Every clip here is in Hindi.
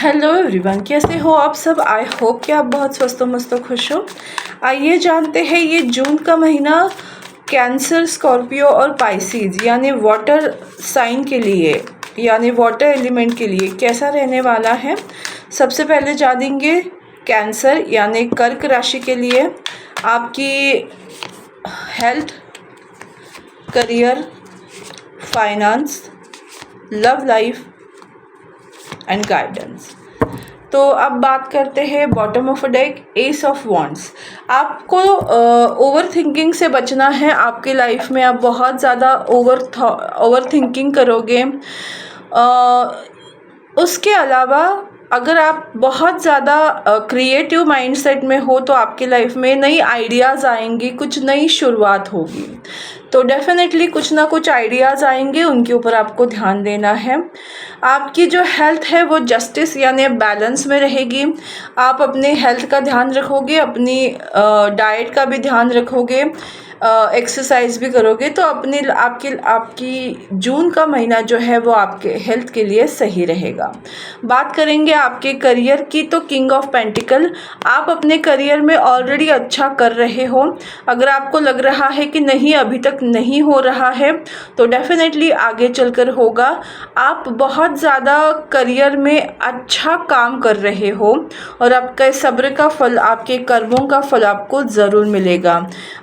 हेलो एवरीवन, कैसे हो आप सब। आई होप कि आप बहुत स्वस्थ मस्त खुश हो। आइए जानते हैं ये जून का महीना कैंसर, स्कॉर्पियो और पाइसिस यानी वाटर साइन के लिए, यानी वाटर एलिमेंट के लिए कैसा रहने वाला है। सबसे पहले जानेंगे कैंसर यानी कर्क राशि के लिए आपकी health, career, finance, love life and guidance. तो अब बात करते हैं bottom of deck, S of wands. आपको ओवर थिंकिंग से बचना है। आपकी लाइफ में आप बहुत ज़्यादा ओवर थिंकिंग करोगे। उसके अलावा अगर आप बहुत ज़्यादा क्रिएटिव माइंडसेट में हो तो आपकी लाइफ में नई आइडियाज़ आएंगी, कुछ नई शुरुआत होगी। तो डेफिनेटली कुछ ना कुछ आइडियाज़ आएंगे, उनके ऊपर आपको ध्यान देना है। आपकी जो हेल्थ है वो जस्टिस यानी बैलेंस में रहेगी। आप अपने हेल्थ का ध्यान रखोगे, अपनी डाइट का भी ध्यान रखोगे, एक्सरसाइज भी करोगे तो आपकी जून का महीना जो है वो आपके हेल्थ के लिए सही रहेगा। बात करेंगे आपके करियर की, तो किंग ऑफ पेंटिकल, आप अपने करियर में ऑलरेडी अच्छा कर रहे हो। अगर आपको लग रहा है कि नहीं अभी तक नहीं हो रहा है तो डेफिनेटली आगे चलकर होगा। आप बहुत ज़्यादा करियर में अच्छा काम कर रहे हो और आपके सब्र का फल, आपके कर्मों का फल आपको ज़रूर मिलेगा।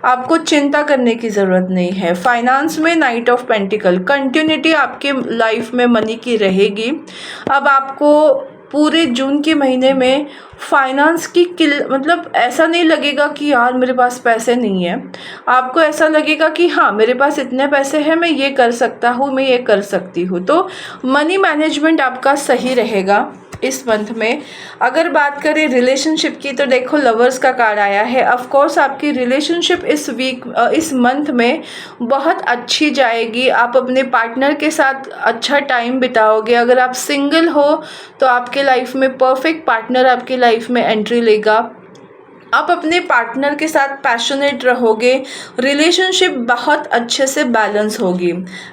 आपको चिंता करने की ज़रूरत नहीं है। फाइनेंस में नाइट ऑफ पेंटिकल, कंटिन्यूटी आपके लाइफ में मनी की रहेगी। अब आपको पूरे जून के महीने में फाइनेंस की मतलब ऐसा नहीं लगेगा कि यार मेरे पास पैसे नहीं है। आपको ऐसा लगेगा कि हाँ मेरे पास इतने पैसे हैं, मैं ये कर सकता हूँ, मैं ये कर सकती हूँ। तो मनी मैनेजमेंट आपका सही रहेगा इस मंथ में। अगर बात करें रिलेशनशिप की तो देखो लवर्स का कार्ड आया है। ऑफ कोर्स आपकी रिलेशनशिप इस मंथ में बहुत अच्छी जाएगी। आप अपने पार्टनर के साथ अच्छा टाइम बिताओगे। अगर आप सिंगल हो तो आपके लाइफ में परफेक्ट पार्टनर आपकी लाइफ में एंट्री लेगा। आप अपने पार्टनर के साथ पैशनेट रहोगे। रिलेशनशिप बहुत अच्छे से बैलेंस होगी।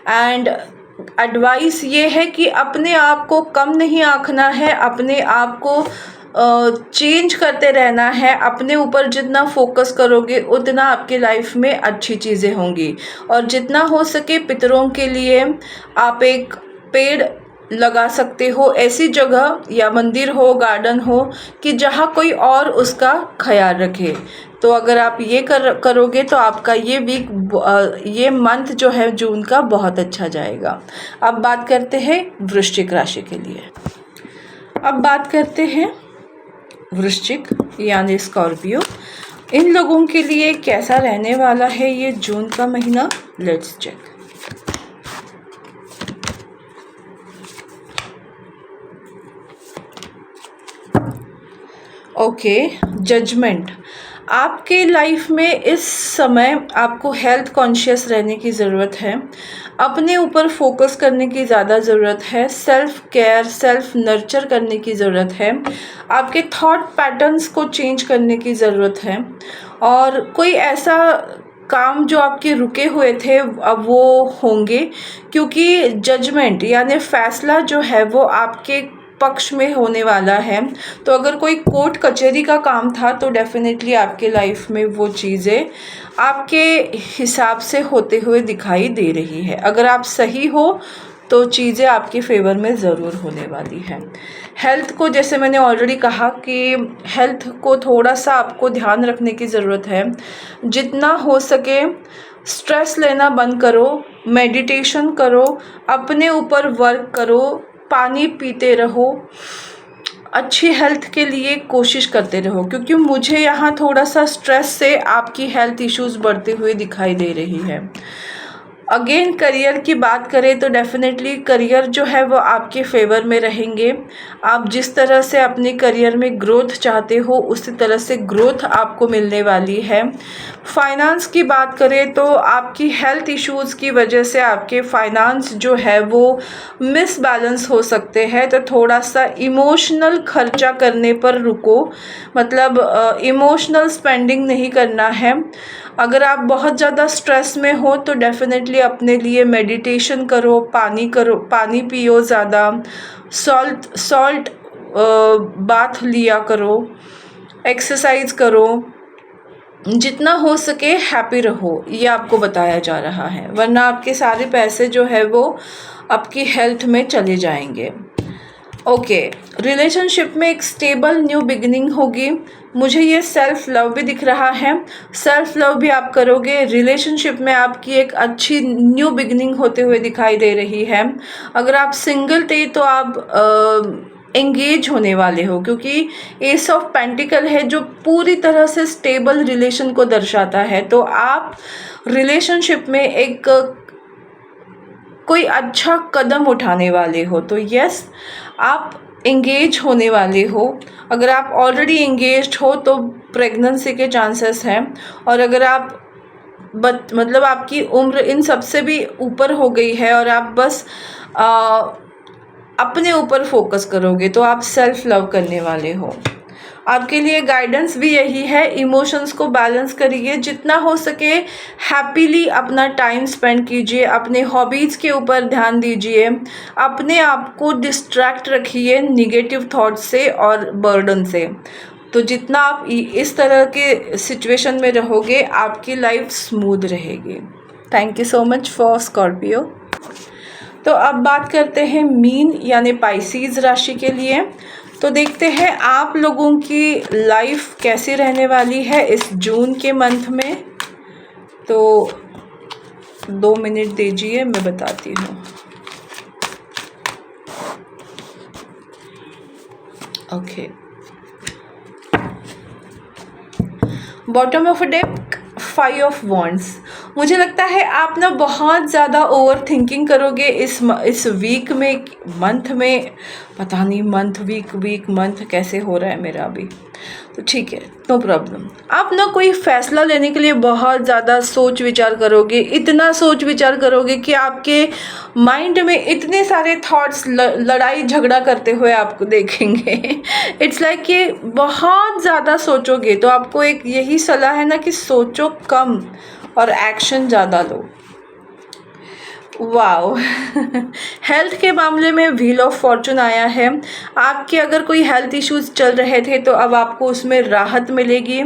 एंड एडवाइस ये है कि अपने आप को कम नहीं आंकना है, अपने आप को चेंज करते रहना है। अपने ऊपर जितना फोकस करोगे उतना आपके लाइफ में अच्छी चीज़ें होंगी। और जितना हो सके पितरों के लिए आप एक पेड़ लगा सकते हो, ऐसी जगह या मंदिर हो, गार्डन हो कि जहाँ कोई और उसका ख्याल रखे। तो अगर आप ये करोगे तो आपका ये मंथ जो है जून का बहुत अच्छा जाएगा। अब बात करते हैं वृश्चिक राशि के लिए। अब बात करते हैं वृश्चिक यानी स्कॉर्पियो, इन लोगों के लिए कैसा रहने वाला है ये जून का महीना। Let's check. Okay, judgment. आपके लाइफ में इस समय आपको हेल्थ कॉन्शियस रहने की ज़रूरत है। अपने ऊपर फोकस करने की ज़्यादा ज़रूरत है। सेल्फ केयर, सेल्फ नर्चर करने की ज़रूरत है। आपके थॉट पैटर्न्स को चेंज करने की ज़रूरत है। और कोई ऐसा काम जो आपके रुके हुए थे अब वो होंगे, क्योंकि जजमेंट यानी फैसला जो है वो आपके पक्ष में होने वाला है। तो अगर कोई कोर्ट कचहरी का काम था तो डेफिनेटली आपके लाइफ में वो चीज़ें आपके हिसाब से होते हुए दिखाई दे रही है। अगर आप सही हो तो चीज़ें आपके फेवर में ज़रूर होने वाली है। हेल्थ को, जैसे मैंने ऑलरेडी कहा कि हेल्थ को थोड़ा सा आपको ध्यान रखने की ज़रूरत है। जितना हो सके स्ट्रेस लेना बंद करो, मेडिटेशन करो, अपने ऊपर वर्क करो, पानी पीते रहो, अच्छी हेल्थ के लिए कोशिश करते रहो। क्योंकि मुझे यहाँ थोड़ा सा स्ट्रेस से आपकी हेल्थ इश्यूज बढ़ते हुए दिखाई दे रही है। अगेन करियर की बात करें तो डेफिनेटली करियर जो है वो आपके फेवर में रहेंगे। आप जिस तरह से अपने करियर में ग्रोथ चाहते हो उसी तरह से ग्रोथ आपको मिलने वाली है। फाइनेंस की बात करें तो आपकी हेल्थ इश्यूज़ की वजह से आपके फाइनेंस जो है वो मिसबैलेंस हो सकते हैं। तो थोड़ा सा इमोशनल खर्चा करने पर रुको, मतलब इमोशनल स्पेंडिंग नहीं करना है। अगर आप बहुत ज़्यादा स्ट्रेस में हो तो डेफिनेटली अपने लिए मेडिटेशन करो, पानी पियो ज़्यादा, सॉल्ट बाथ लिया करो, एक्सरसाइज करो, जितना हो सके हैप्पी रहो, ये आपको बताया जा रहा है, वरना आपके सारे पैसे जो है वो आपकी हेल्थ में चले जाएंगे। ओके, रिलेशनशिप में एक स्टेबल न्यू बिगिनिंग होगी। मुझे ये सेल्फ लव भी दिख रहा है, सेल्फ लव भी आप करोगे। रिलेशनशिप में आपकी एक अच्छी न्यू बिगिनिंग होते हुए दिखाई दे रही है। अगर आप सिंगल थे तो आप एंगेज होने वाले हो, क्योंकि एस ऑफ पेंटिकल है जो पूरी तरह से स्टेबल रिलेशन को दर्शाता है। तो आप रिलेशनशिप में एक कोई अच्छा कदम उठाने वाले हो। तो यस, आप एंगेज होने वाले हो। अगर आप ऑलरेडी एंगेज्ड हो तो प्रेगनेंसी के चांसेस हैं, और अगर आप मतलब आपकी उम्र इन सबसे भी ऊपर हो गई है और आप बस अपने ऊपर फोकस करोगे, तो आप सेल्फ लव करने वाले हो। आपके लिए गाइडेंस भी यही है, इमोशंस को बैलेंस करिए, जितना हो सके हैप्पीली अपना टाइम स्पेंड कीजिए, अपने हॉबीज़ के ऊपर ध्यान दीजिए, अपने आप को डिस्ट्रैक्ट रखिए निगेटिव थॉट्स से और बर्डन से। तो जितना आप इस तरह के सिचुएशन में रहोगे, आपकी लाइफ स्मूथ रहेगी। Thank you so much for Scorpio. तो अब बात करते हैं मीन यानी पाइसीज राशि के लिए। तो देखते हैं आप लोगों की लाइफ कैसी रहने वाली है इस जून के मंथ में। तो 2 मिनट दीजिए, मैं बताती हूँ। Okay, bottom of a deck 5 of wands. मुझे लगता है आप ना बहुत ज़्यादा ओवर थिंकिंग करोगे इस वीक में, मंथ में। पता नहीं वीक मंथ कैसे हो रहा है मेरा अभी, तो ठीक है, नो प्रॉब्लम। आप ना कोई फ़ैसला लेने के लिए बहुत ज़्यादा सोच विचार करोगे, इतना सोच विचार करोगे कि आपके माइंड में इतने सारे थॉट्स लड़ाई झगड़ा करते हुए आपको देखेंगे। इट्स लाइक कि बहुत ज़्यादा सोचोगे। तो आपको एक यही सलाह है ना कि सोचो कम और एक्शन ज़्यादा लो। वाओ। हेल्थ के मामले में व्हील ऑफ फॉर्चून आया है। आपके अगर कोई हेल्थ इश्यूज चल रहे थे तो अब आपको उसमें राहत मिलेगी।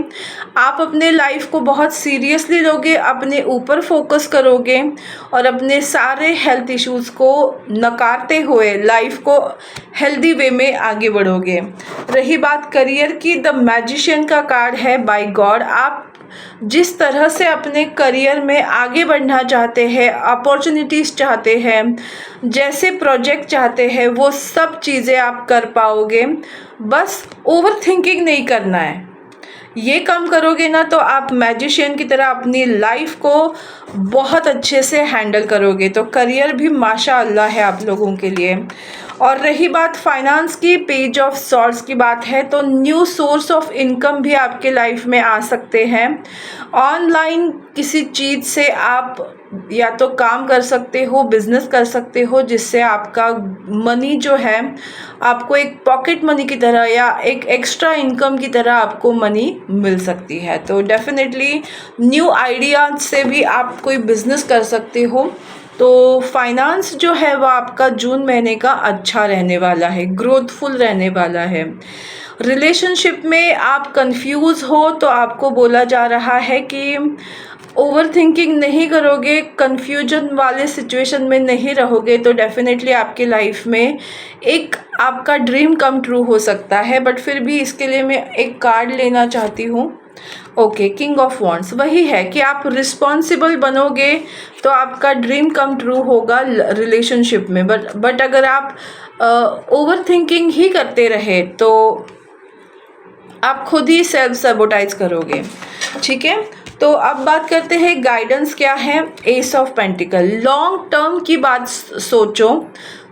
आप अपने लाइफ को बहुत सीरियसली लोगे, अपने ऊपर फोकस करोगे और अपने सारे हेल्थ इश्यूज को नकारते हुए लाइफ को हेल्दी वे में आगे बढ़ोगे। रही बात करियर की, द मैजिशियन का कार्ड है बाय गॉड। आप जिस तरह से अपने करियर में आगे बढ़ना चाहते हैं, अपॉर्चुनिटीज़ चाहते हैं, जैसे प्रोजेक्ट चाहते हैं, वो सब चीज़ें आप कर पाओगे। बस ओवर थिंकिंग नहीं करना है। ये कम करोगे ना तो आप मैजिशियन की तरह अपनी लाइफ को बहुत अच्छे से हैंडल करोगे। तो करियर भी माशाअल्लाह है आप लोगों के लिए। और रही बात फाइनेंस की, पेज ऑफ सॉर्ड्स की बात है, तो न्यू सोर्स ऑफ इनकम भी आपके लाइफ में आ सकते हैं। ऑनलाइन किसी चीज़ से आप या तो काम कर सकते हो, बिजनेस कर सकते हो, जिससे आपका मनी जो है आपको एक पॉकेट मनी की तरह या एक एक्स्ट्रा इनकम की तरह आपको मनी मिल सकती है। तो डेफिनेटली न्यू आइडियाज से भी आप कोई बिजनेस कर सकते हो। तो फाइनेंस जो है वो आपका जून महीने का अच्छा रहने वाला है, ग्रोथफुल रहने वाला है। रिलेशनशिप में आप कंफ्यूज हो तो आपको बोला जा रहा है कि ओवर थिंकिंग नहीं करोगे, कंफ्यूजन वाले सिचुएशन में नहीं रहोगे, तो डेफिनेटली आपके लाइफ में एक आपका ड्रीम कम ट्रू हो सकता है। बट फिर भी इसके लिए मैं एक कार्ड लेना चाहती हूँ। ओके, किंग ऑफ वॉन्ड्स वही है कि आप रिस्पॉन्सिबल बनोगे तो आपका ड्रीम कम ट्रू होगा रिलेशनशिप में। बट अगर आप ओवर थिंकिंग ही करते रहे तो आप खुद ही सेल्फ सैबोटाइज करोगे। ठीक है, तो अब बात करते हैं गाइडेंस क्या है। S of pentacle, long term की बात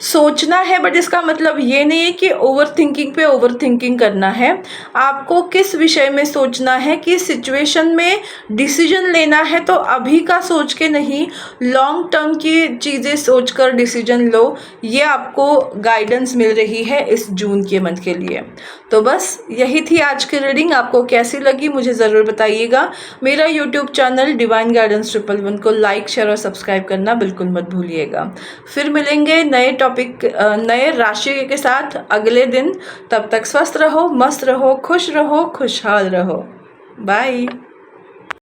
सोचना है, बट इसका मतलब ये नहीं है कि ओवर थिंकिंग पे ओवर थिंकिंग करना है। आपको किस विषय में सोचना है, किस सिचुएशन में डिसीजन लेना है, तो अभी का सोच के नहीं, लॉन्ग टर्म की चीज़ें सोचकर डिसीजन लो। ये आपको गाइडेंस मिल रही है इस जून के मंथ के लिए। तो बस यही थी आज की रीडिंग। आपको कैसी लगी मुझे ज़रूर बताइएगा। मेरा यूट्यूब चैनल डिवाइन गाइडेंस 111 को लाइक, शेयर और सब्सक्राइब करना बिल्कुल मत भूलिएगा। फिर मिलेंगे नए टॉपिक टॉपिक नए राशि के साथ अगले दिन। तब तक स्वस्थ रहो, मस्त रहो, खुश रहो, खुशहाल रहो। बाय।